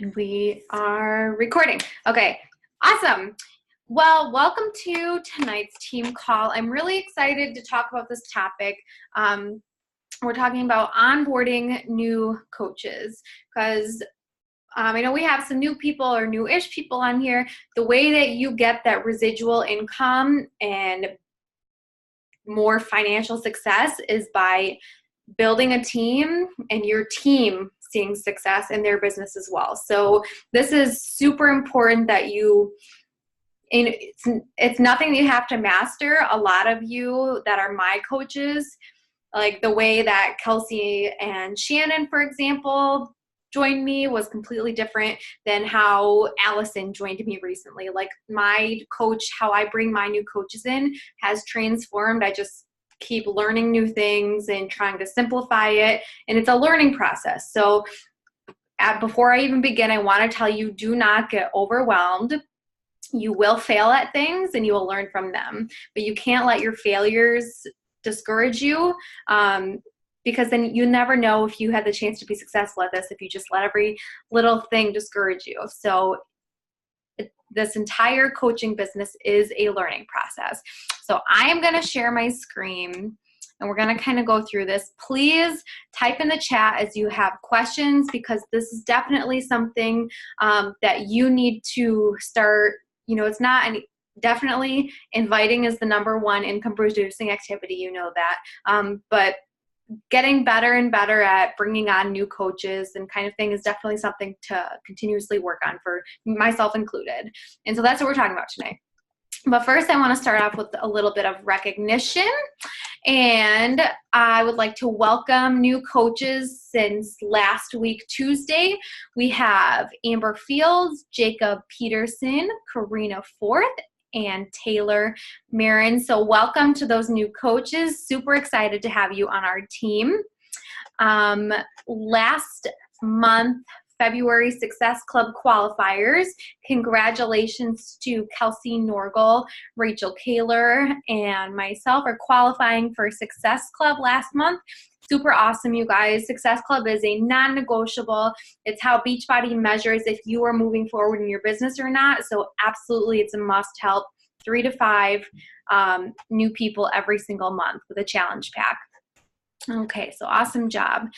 And we are recording. Okay, awesome. Well, welcome to tonight's team call. I'm really excited to talk about this topic. We're talking about onboarding new coaches because I know we have some new people or new-ish people on here. The way that you get that residual income and more financial success is by building a team and your team seeing success in their business as well. So this is super important that and it's nothing that you have to master. A lot of you that are my coaches, like the way that Kelsey and Shannon, for example, joined me was completely different than how Allison joined me recently. Like my coach, how I bring my new coaches in has transformed. I just keep learning new things and trying to simplify it, and it's a learning process. So before I even begin, I want to tell you, do not get overwhelmed. You will fail at things and you will learn from them, but you can't let your failures discourage you, because then you never know if you had the chance to be successful at this if you just let every little thing discourage you. So this entire coaching business is a learning process. So I am going to share my screen and we're going to kind of go through this. Please type in the chat as you have questions, because this is definitely something that you need to start. It's not definitely inviting is the #1 income producing activity. You know that. But getting better and better at bringing on new coaches and kind of thing is definitely something to continuously work on, for myself included. And so that's what we're talking about tonight. But first, I want to start off with a little bit of recognition. And I would like to welcome new coaches since last week, Tuesday. We have Amber Fields, Jacob Peterson, Karina Forth, and Taylor Marin. So welcome to those new coaches. Super excited to have you on our team. Last month, February Success Club qualifiers. Congratulations to Kelsey Norgal, Rachel Kaler, and myself are qualifying for Success Club last month. Super awesome, you guys. Success Club is a non-negotiable. It's how Beachbody measures if you are moving forward in your business or not. So absolutely, it's a must-help. 3 to 5 new people every single month with a challenge pack. Okay, so awesome job.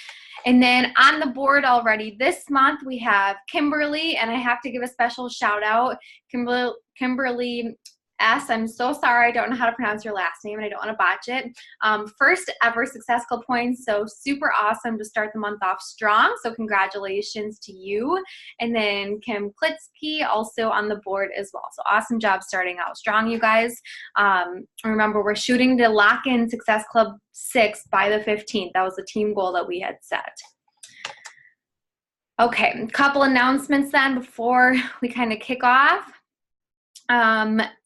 And then on the board already this month, we have Kimberly, and I have to give a special shout out. Kimberly S. I'm so sorry, I don't know how to pronounce your last name and I don't want to botch it. First ever Success Club points, so super awesome to start the month off strong. So congratulations to you. And then Kim Klitsky also on the board as well. So awesome job starting out strong, you guys. Remember, we're shooting to lock in Success Club 6 by the 15th. That was the team goal that we had set. Okay, a couple announcements then before we kind of kick off.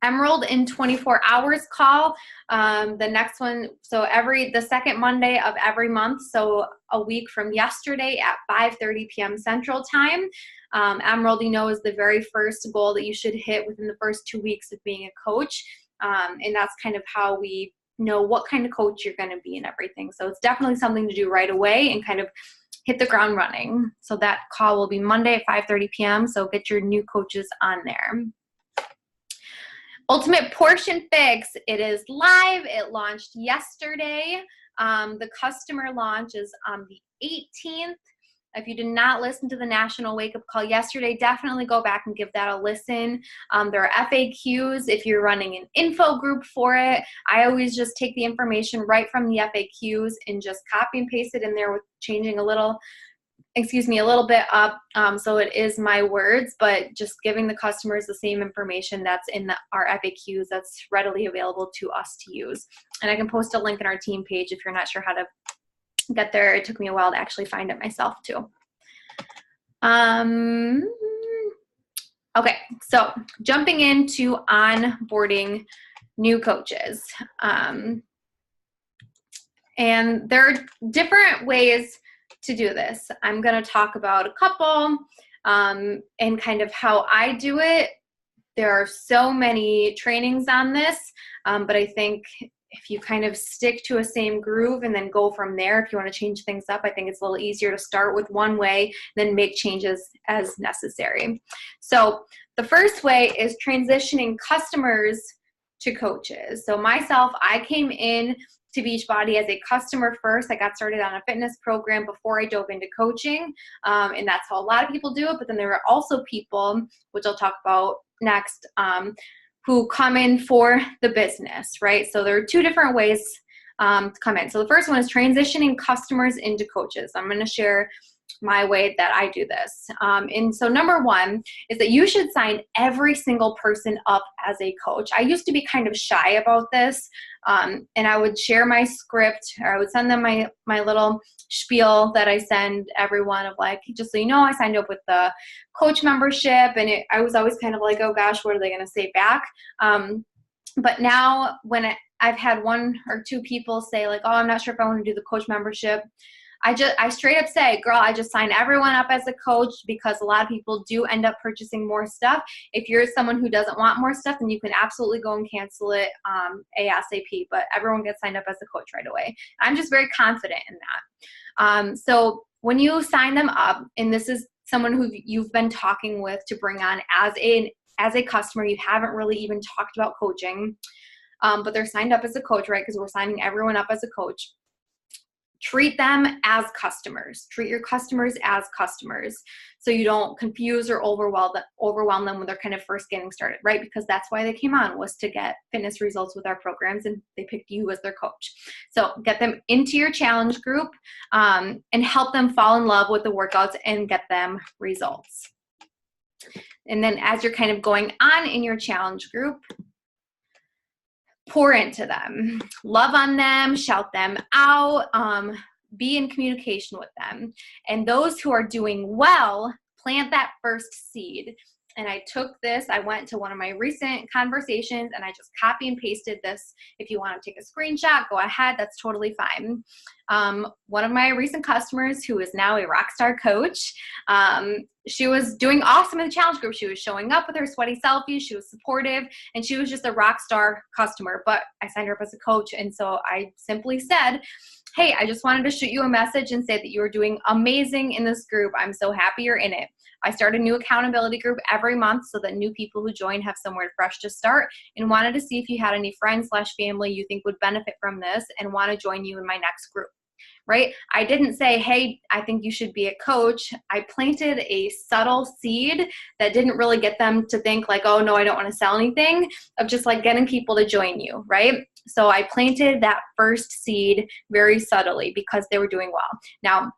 Emerald in 24 hours call. The next one, so the second Monday of every month, so a week from yesterday at 5:30 p.m. Central Time. Emerald, is the very first goal that you should hit within the first 2 weeks of being a coach. And that's kind of how we know what kind of coach you're going to be and everything. So it's definitely something to do right away and kind of hit the ground running. So that call will be Monday at 5:30 p.m. So get your new coaches on there. Ultimate Portion Fix, it is live. It launched yesterday. The customer launch is on the 18th. If you did not listen to the National Wake Up Call yesterday, definitely go back and give that a listen. There are FAQs if you're running an info group for it. I always just take the information right from the FAQs and just copy and paste it in there with changing a little bit up, so it is my words, but just giving the customers the same information that's in our FAQs that's readily available to us to use. And I can post a link in our team page if you're not sure how to get there. It took me a while to actually find it myself too. Okay, so jumping into onboarding new coaches. And there are different ways to do this. I'm going to talk about a couple and kind of how I do it. There are so many trainings on this, but I think if you kind of stick to a same groove and then go from there, if you want to change things up, I think it's a little easier to start with one way, then make changes as necessary. So the first way is transitioning customers to coaches. So myself, I came in to Beachbody as a customer first. I got started on a fitness program before I dove into coaching, and that's how a lot of people do it. But then there are also people, which I'll talk about next, who come in for the business, right? So there are two different ways to come in. So the first one is transitioning customers into coaches. I'm going to share my way that I do this. And so number one is that you should sign every single person up as a coach. I used to be kind of shy about this, and I would share my script, or I would send them my little spiel that I send everyone of like, just so you know, I signed up with the coach membership, and I was always kind of like, oh gosh, what are they going to say back? But now when I've had one or two people say like, oh, I'm not sure if I want to do the coach membership, I straight up say, girl, I just sign everyone up as a coach, because a lot of people do end up purchasing more stuff. If you're someone who doesn't want more stuff, then you can absolutely go and cancel it ASAP, but everyone gets signed up as a coach right away. I'm just very confident in that. So when you sign them up, and this is someone who you've been talking with to bring on as a customer, you haven't really even talked about coaching, but they're signed up as a coach, right? Because we're signing everyone up as a coach. Treat them as customers. Treat your customers as customers, so you don't confuse or overwhelm them when they're kind of first getting started, right? Because that's why they came on, was to get fitness results with our programs, and they picked you as their coach. So get them into your challenge group, and help them fall in love with the workouts and get them results. And then as you're kind of going on in your challenge group, pour into them, love on them, shout them out, be in communication with them. And those who are doing well, plant that first seed. And I took this, I went to one of my recent conversations and I just copy and pasted this. If you want to take a screenshot, go ahead, that's totally fine. One of my recent customers, who is now a rock star coach, she was doing awesome in the challenge group. She was showing up with her sweaty selfies, she was supportive, and she was just a rock star customer, but I signed her up as a coach. And so I simply said, hey, I just wanted to shoot you a message and say that you are doing amazing in this group. I'm so happy you're in it. I start a new accountability group every month so that new people who join have somewhere fresh to start, and wanted to see if you had any friends/family you think would benefit from this and want to join you in my next group, right? I didn't say, hey, I think you should be a coach. I planted a subtle seed that didn't really get them to think like, oh no, I don't want to sell anything, of just like getting people to join you, right? So I planted that first seed very subtly because they were doing well. Now,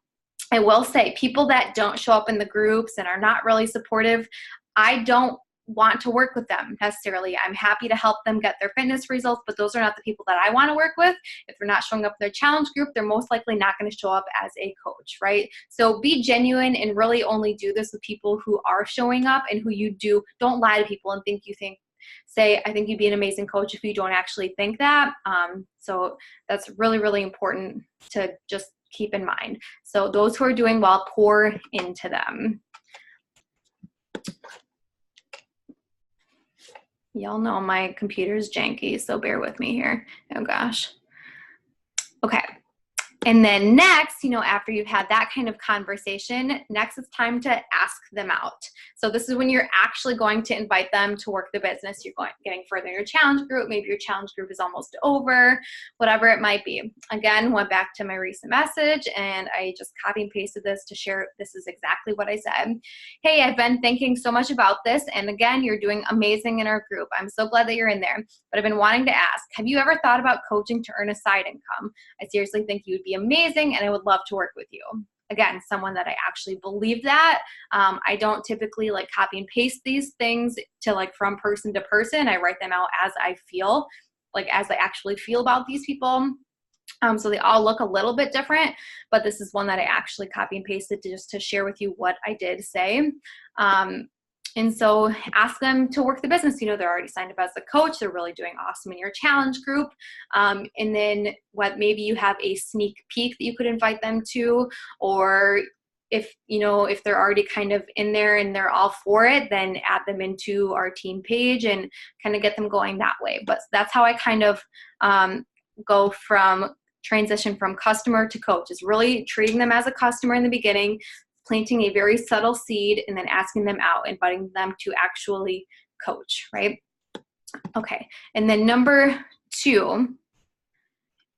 I will say, people that don't show up in the groups and are not really supportive, I don't want to work with them necessarily. I'm happy to help them get their fitness results, but those are not the people that I want to work with. If they're not showing up in their challenge group, they're most likely not going to show up as a coach, right? So be genuine and really only do this with people who are showing up and who you do. Don't lie to people and say, I think you'd be an amazing coach, if you don't actually think that. So that's really, really important to just keep in mind. So those who are doing well, pour into them. Y'all know my computer's janky, so bear with me here. Oh gosh. Okay. And then next, after you've had that kind of conversation, next it's time to ask them out. So this is when you're actually going to invite them to work the business. You're getting further in your challenge group. Maybe your challenge group is almost over, whatever it might be. Again, went back to my recent message and I just copy and pasted this to share. This is exactly what I said. Hey, I've been thinking so much about this. And again, you're doing amazing in our group. I'm so glad that you're in there. But I've been wanting to ask, have you ever thought about coaching to earn a side income? I seriously think you'd be amazing and I would love to work with you. Again, someone that I actually believe that. I don't typically like copy and paste these things to like from person to person. I write them out as I feel, like as I actually feel about these people. So they all look a little bit different, but this is one that I actually copy and pasted just to share with you what I did say. And so ask them to work the business. They're already signed up as a coach. They're really doing awesome in your challenge group. And then maybe you have a sneak peek that you could invite them to, or if they're already kind of in there and they're all for it, then add them into our team page and kind of get them going that way. But that's how I kind of go from transition from customer to coach, is really treating them as a customer in the beginning, planting a very subtle seed, and then asking them out, inviting them to actually coach, right? Okay, and then number 2,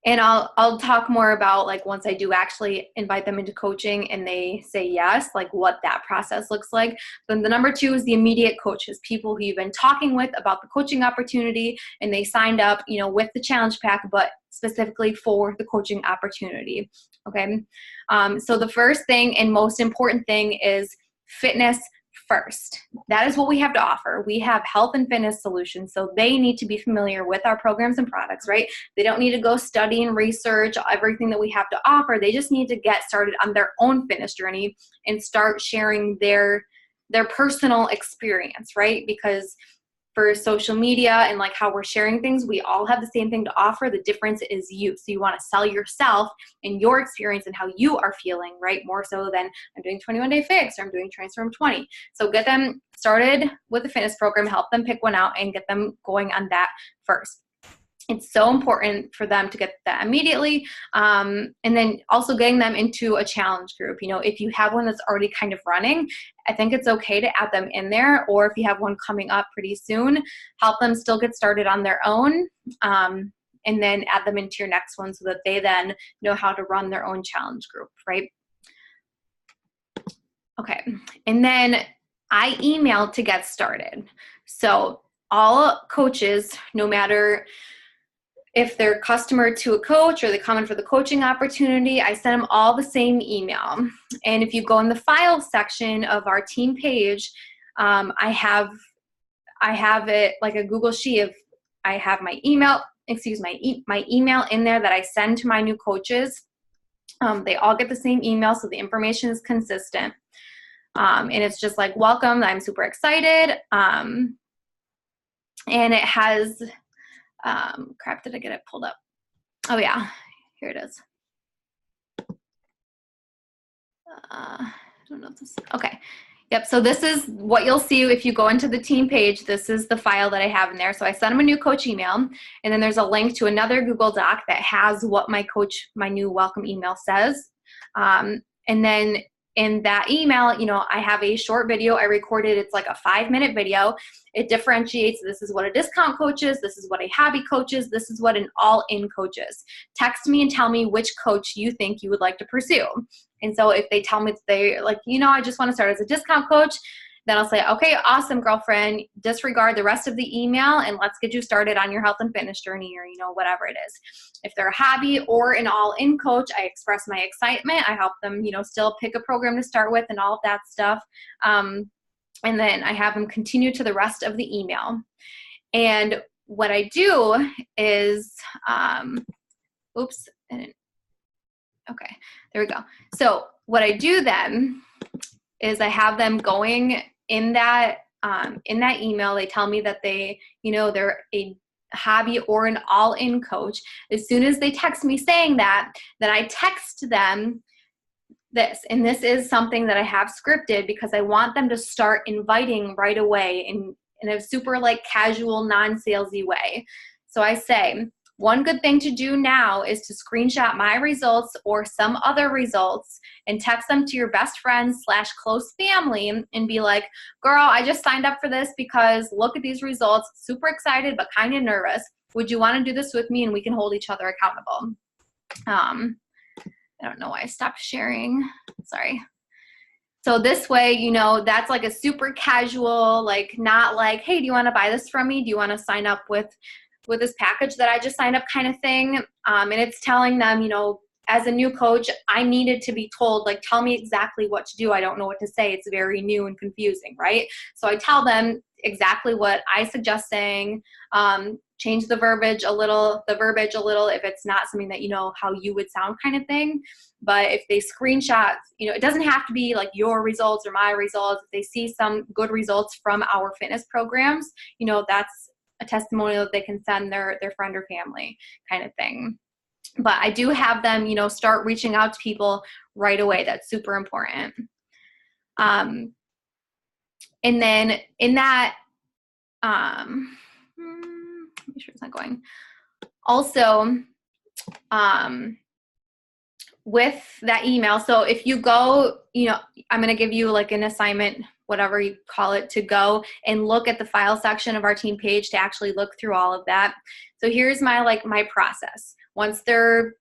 and I'll talk more about like once I do actually invite them into coaching and they say yes, like what that process looks like. Then the number 2 is the immediate coaches, people who you've been talking with about the coaching opportunity and they signed up, with the challenge pack, but specifically for the coaching opportunity. Okay. So the first thing and most important thing is fitness first. That is what we have to offer. We have health and fitness solutions, so they need to be familiar with our programs and products, right? They don't need to go study and research everything that we have to offer. They just need to get started on their own fitness journey and start sharing their personal experience, right? Because for social media and like how we're sharing things, we all have the same thing to offer. The difference is you. So you want to sell yourself and your experience and how you are feeling, right? More so than I'm doing 21-day fix or I'm doing Transform 20. So get them started with a fitness program, help them pick one out and get them going on that first. It's so important for them to get that immediately. And then also getting them into a challenge group. If you have one that's already kind of running, I think it's okay to add them in there. Or if you have one coming up pretty soon, help them still get started on their own. And then add them into your next one so that they then know how to run their own challenge group, right? Okay. And then I email to get started. So all coaches, no matter if they're customer to a coach or they come in for the coaching opportunity, I send them all the same email. And if you go in the file section of our team page, I have it like a Google sheet of, I have my email, my email in there that I send to my new coaches. They all get the same email, so the information is consistent. And it's just like, welcome, I'm super excited. And it has, crap, did I get it pulled up? Oh yeah, here it is. I don't know if this, okay. Yep, so this is what you'll see if you go into the team page. This is the file that I have in there. So I send them a new coach email, and then there's a link to another Google Doc that has what my new welcome email says. And then in that email, I have a short video I recorded. It's like a 5-minute video. It differentiates. This is what a discount coach is. This is what a hobby coach is. This is what an all-in coach is. Text me and tell me which coach you think you would like to pursue. And so if they tell me they're like, I just want to start as a discount coach, then I'll say, okay, awesome, girlfriend, disregard the rest of the email and let's get you started on your health and fitness journey or, whatever it is. If they're a hobby or an all-in coach, I express my excitement. I help them, still pick a program to start with and all of that stuff. And then I have them continue to the rest of the email. And what I do is, okay, there we go. So what I do then is I have them going in that email. They tell me that they're a hobby or an all-in coach. As soon as they text me saying that, then I text them this. And this is something that I have scripted because I want them to start inviting right away in a super casual, non-salesy way. So I say, one good thing to do now is to screenshot my results or some other results and text them to your best friends / close family and be like, girl, I just signed up for this because look at these results, super excited but kind of nervous. Would you want to do this with me and we can hold each other accountable? I don't know why I stopped sharing. Sorry. So this way, that's like a super casual, not like, hey, do you want to buy this from me? Do you want to sign up with this package that I just signed up kind of thing. And it's telling them, as a new coach, I needed to be told, tell me exactly what to do. I don't know what to say. It's very new and confusing, right? So I tell them exactly what I suggest saying, change the verbiage a little if it's not something that how you would sound kind of thing. But if they screenshot, it doesn't have to be like your results or my results. If they see some good results from our fitness programs, that's a testimonial that they can send their friend or family kind of thing. But I do have them, start reaching out to people right away. That's super important. And then in that, make sure it's not going. Also, with that email. So if you go, I'm going to give you like an assignment, whatever you call it, to go and look at the file section of our team page to actually look through all of that. So here's my process. Once they're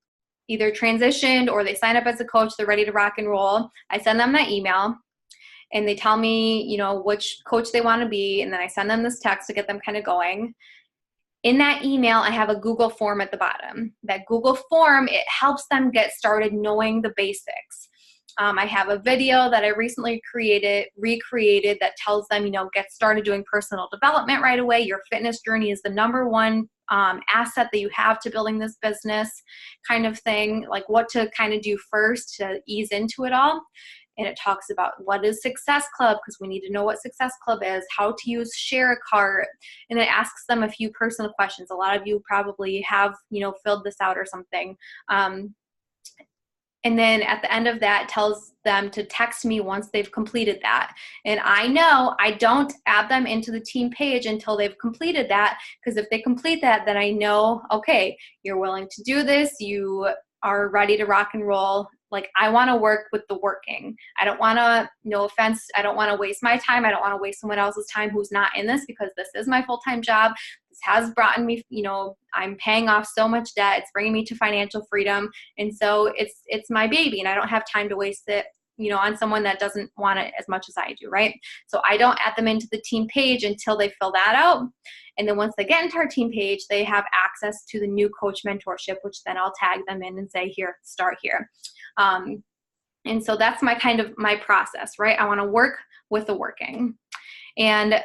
either transitioned or they sign up as a coach, they're ready to rock and roll, I send them that email and they tell me, which coach they want to be. And then I send them this text to get them kind of going. In that email, I have a Google form at the bottom. That Google form, it helps them get started knowing the basics. I have a video that I recently recreated that tells them, get started doing personal development right away. Your fitness journey is the number one asset that you have to building this business, kind of thing, like what to kind of do first to ease into it all. And it talks about what is Success Club, because we need to know what Success Club is, how to use Share a Cart, and it asks them a few personal questions. A lot of you probably have, filled this out or something. And then at the end of that, tells them to text me once they've completed that. And I know I don't add them into the team page until they've completed that, because if they complete that, then I know, okay, you're willing to do this, you are ready to rock and roll. Like, I want to work with the working. I don't want to, no offense, I don't want to waste my time. I don't want to waste someone else's time who's not in this, because this is my full-time job. This has brought me, I'm paying off so much debt. It's bringing me to financial freedom. And so it's my baby, and I don't have time to waste it, on someone that doesn't want it as much as I do, right? So I don't add them into the team page until they fill that out. And then once they get into our team page, they have access to the new coach mentorship, which then I'll tag them in and say, here, start here. And so that's my process, right? I want to work with the working. And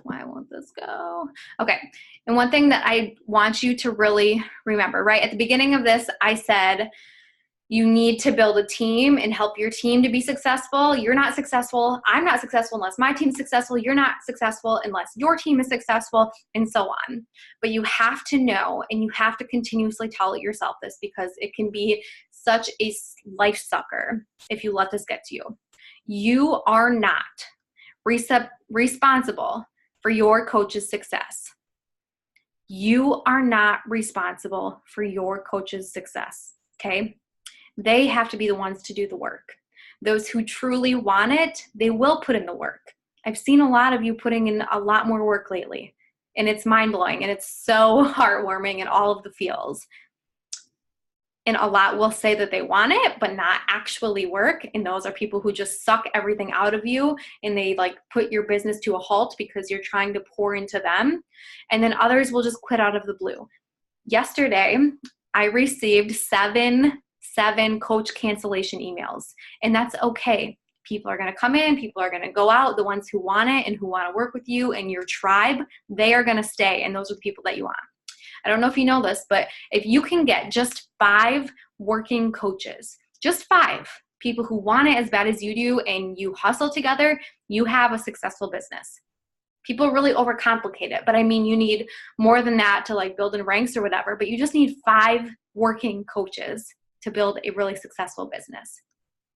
why won't this go? Okay. And one thing that I want you to really remember, right? At the beginning of this, I said, you need to build a team and help your team to be successful. You're not successful. I'm not successful unless my team's successful. You're not successful unless your team is successful, and so on. But you have to know, and you have to continuously tell yourself this, because it can be such a life sucker if you let this get to you. You are not responsible for your coach's success. You are not responsible for your coach's success, okay? They have to be the ones to do the work. Those who truly want it, they will put in the work. I've seen a lot of you putting in a lot more work lately, and it's mind-blowing, and it's so heartwarming in all of the feels. And a lot will say that they want it, but not actually work. And those are people who just suck everything out of you, and they put your business to a halt because you're trying to pour into them. And then others will just quit out of the blue. Yesterday, I received seven coach cancellation emails, and that's okay. People are going to come in, people are going to go out. The ones who want it and who want to work with you and your tribe, they are going to stay, and those are the people that you want. I don't know if you know this, but if you can get just 5 working coaches, just 5 people who want it as bad as you do, and you hustle together, you have a successful business. People really overcomplicate it, but I mean, you need more than that to build in ranks or whatever, but you just need 5 working coaches to build a really successful business.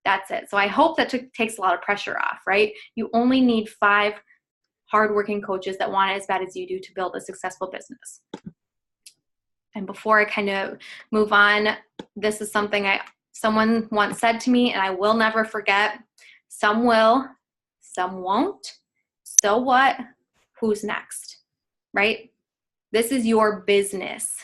That's it. So I hope that takes a lot of pressure off, right? You only need 5 hardworking coaches that want it as bad as you do to build a successful business. And before I kind of move on, this is something someone once said to me, and I will never forget. Some will, some won't. So what? Who's next, right? This is your business.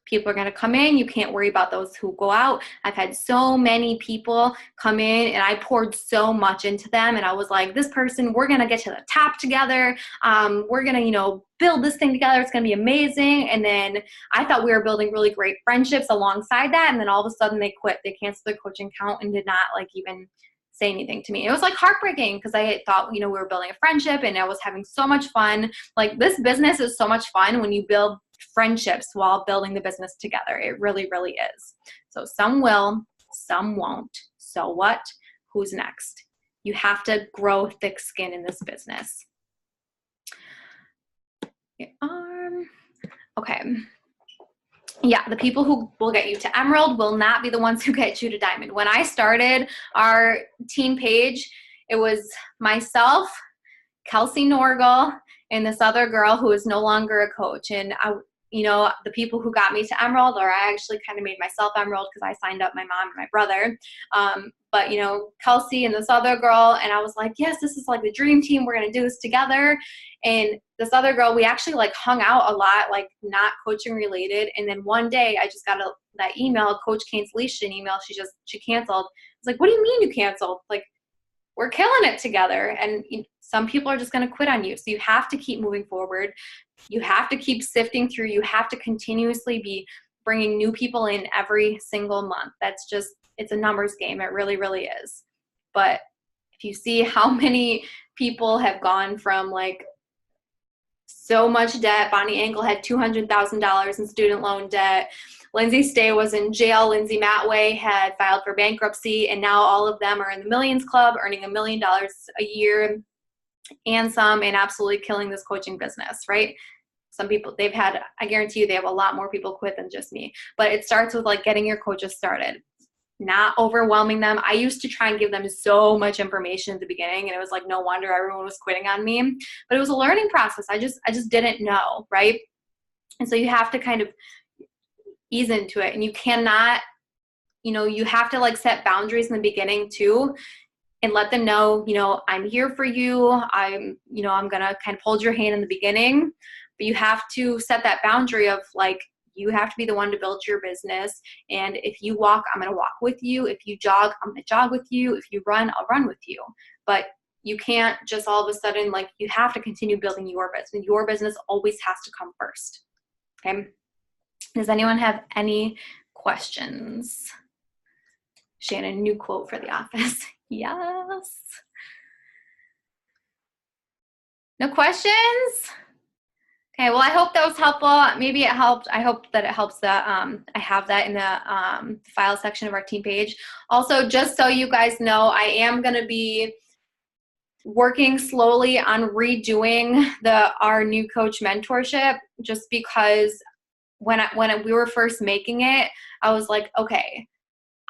People are going to come in. You can't worry about those who go out. I've had so many people come in, and I poured so much into them. And I was like, this person, we're going to get to the top together. We're going to, build this thing together. It's going to be amazing. And then I thought we were building really great friendships alongside that. And then all of a sudden they quit. They canceled their coaching account and did not even say anything to me. It was heartbreaking, because I thought, we were building a friendship and I was having so much fun. This business is so much fun when you build friendships while building the business together. It really, really is. So some will, some won't. So what? Who's next? You have to grow thick skin in this business. Okay. Yeah, the people who will get you to Emerald will not be the ones who get you to Diamond. When I started our team page, it was myself, Kelsey Norgal, and this other girl who is no longer a coach. And you know, the people who got me to Emerald, or I actually kind of made myself Emerald because I signed up my mom and my brother. But, you know, Kelsey and this other girl, and I was like, yes, this is like the dream team. We're going to do this together. And this other girl, we actually like hung out a lot, like not coaching related. And then one day I just got that email, coach cancellation email. She canceled. I was like, what do you mean you canceled? Like, we're killing it together. And some people are just going to quit on you. So you have to keep moving forward. You have to keep sifting through. You have to continuously be bringing new people in every single month. That's just, it's a numbers game. It really, really is. But if you see how many people have gone from like so much debt, Bonnie Engel had $200,000 in student loan debt. Lindsay Stay was in jail. Lindsay Matway had filed for bankruptcy, and now all of them are in the Millions Club, earning $1 million a year and some, and absolutely killing this coaching business, right? Some people, I guarantee you, they have a lot more people quit than just me. But it starts with like getting your coaches started, not overwhelming them. I used to try and give them so much information at the beginning, and it was like no wonder everyone was quitting on me. But it was a learning process. I just didn't know, right? And so you have to kind of ease into it, and you cannot, you know, you have to like set boundaries in the beginning too, and let them know, you know, I'm here for you. I'm gonna kind of hold your hand in the beginning, but you have to set that boundary of like, you have to be the one to build your business. And if you walk, I'm going to walk with you. If you jog, I'm going to jog with you. If you run, I'll run with you. But you can't just all of a sudden, like, you have to continue building your business. Your business always has to come first. Okay. Does anyone have any questions? Shannon, new quote for the office. Yes. No questions? Okay, well, I hope that was helpful. Maybe it helped. I hope that it helps that I have that in the file section of our team page. Also, just so you guys know, I am going to be working slowly on redoing our new coach mentorship, just because when we were first making it, I was like, okay,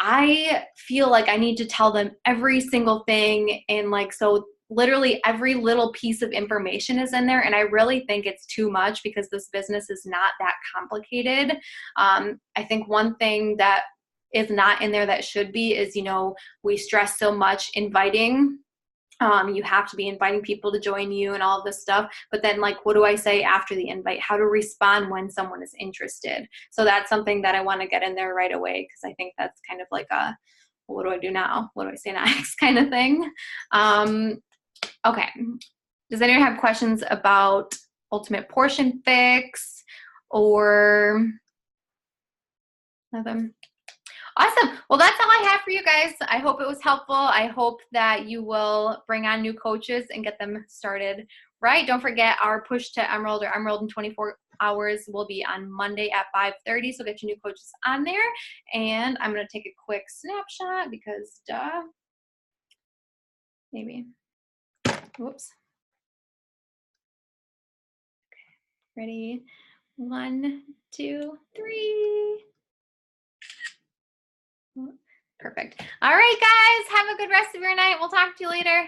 I feel like I need to tell them every single thing, and like, so literally every little piece of information is in there, and I really think it's too much because this business is not that complicated. I think one thing that is not in there that should be is, you know, we stress so much inviting. You have to be inviting people to join you and all of this stuff. But then, like, what do I say after the invite? How to respond when someone is interested. So that's something that I want to get in there right away, because I think that's kind of like a, well, what do I do now? What do I say next kind of thing. Okay. Does anyone have questions about Ultimate Portion Fix or nothing? Awesome. Well, that's all I have for you guys. I hope it was helpful. I hope that you will bring on new coaches and get them started right. Don't forget, our push to Emerald, or Emerald in 24 hours, will be on Monday at 5:30. So get your new coaches on there. And I'm going to take a quick snapshot because maybe. Whoops. Okay. Ready? 1, 2, 3. Perfect. All right, guys. Have a good rest of your night. We'll talk to you later.